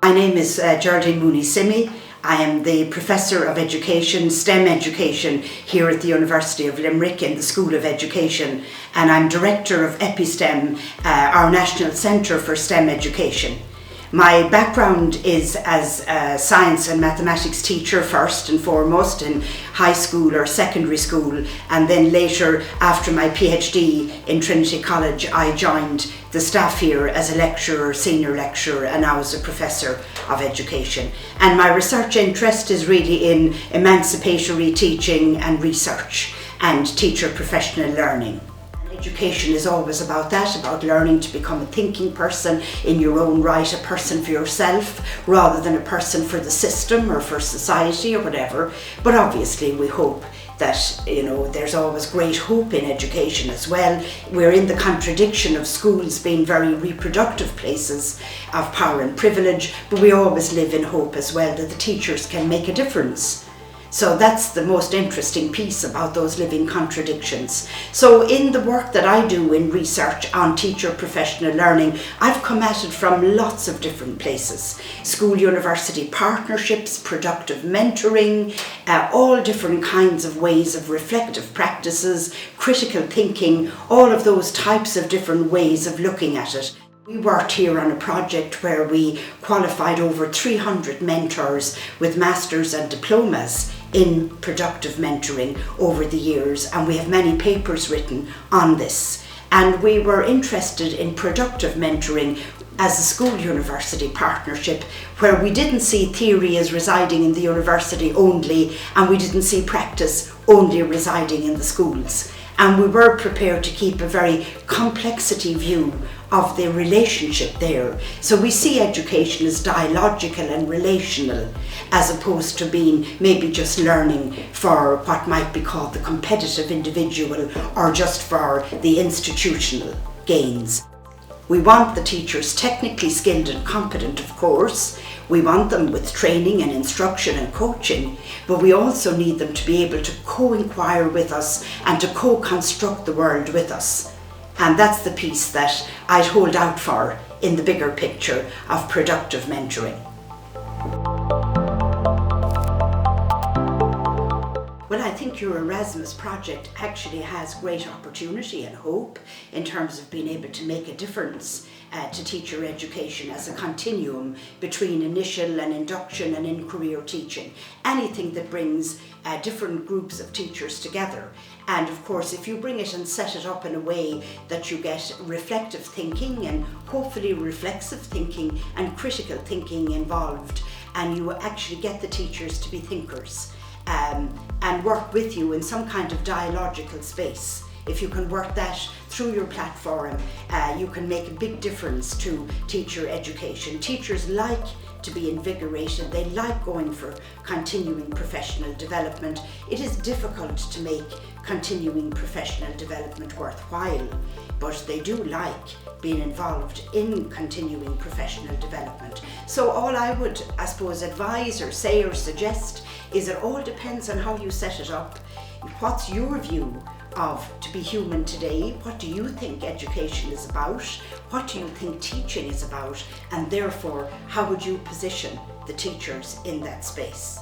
My name is Geraldine Mooney. I am the Professor of Education, STEM Education, here at the University of Limerick in the School of Education, and I'm Director of EPI-STEM, our National Centre for STEM Education. My background is as a science and mathematics teacher first and foremost in high school or secondary school, and then later after my PhD in Trinity College I joined the staff here as a lecturer, senior lecturer, and now as a Professor of Education. And my research interest is really in emancipatory teaching and research and teacher professional learning. Education is always about that, about learning to become a thinking person in your own right, a person for yourself rather than a person for the system or for society or whatever. But obviously we hope that, there's always great hope in education as well. We're in the contradiction of schools being very reproductive places of power and privilege, but we always live in hope as well that the teachers can make a difference. So that's the most interesting piece about those living contradictions. So in the work that I do in research on teacher professional learning, I've come at it from lots of different places. School-university partnerships, productive mentoring, all different kinds of ways of reflective practices, critical thinking, all of those types of different ways of looking at it. We worked here on a project where we qualified over 300 mentors with masters and diplomas in productive mentoring over the years, and we have many papers written on this. And we were interested in productive mentoring as a school-university partnership where we didn't see theory as residing in the university only, and we didn't see practice only residing in the schools. And we were prepared to keep a very complexity view of the relationship there. So we see education as dialogical and relational, as opposed to being maybe just learning for what might be called the competitive individual or just for the institutional gains. We want the teachers technically skilled and competent, of course. We want them with training and instruction and coaching, but we also need them to be able to co-inquire with us and to co-construct the world with us. And that's the piece that I'd hold out for in the bigger picture of productive mentoring. Well, I think your Erasmus project actually has great opportunity and hope in terms of being able to make a difference to teacher education as a continuum between initial and induction and in-career teaching. Anything that brings different groups of teachers together. And of course, if you bring it and set it up in a way that you get reflective thinking and hopefully reflexive thinking and critical thinking involved, and you actually get the teachers to be thinkers, and work with you in some kind of dialogical space. If you can work that through your platform, you can make a big difference to teacher education. Teachers like to be invigorated, they like going for continuing professional development. It is difficult to make continuing professional development worthwhile, but they do like being involved in continuing professional development. So all I would, I suppose, advise or say or suggest is it all depends on how you set it up. What's your view of to be human today? What do you think education is about? What do you think teaching is about? And therefore, how would you position the teachers in that space?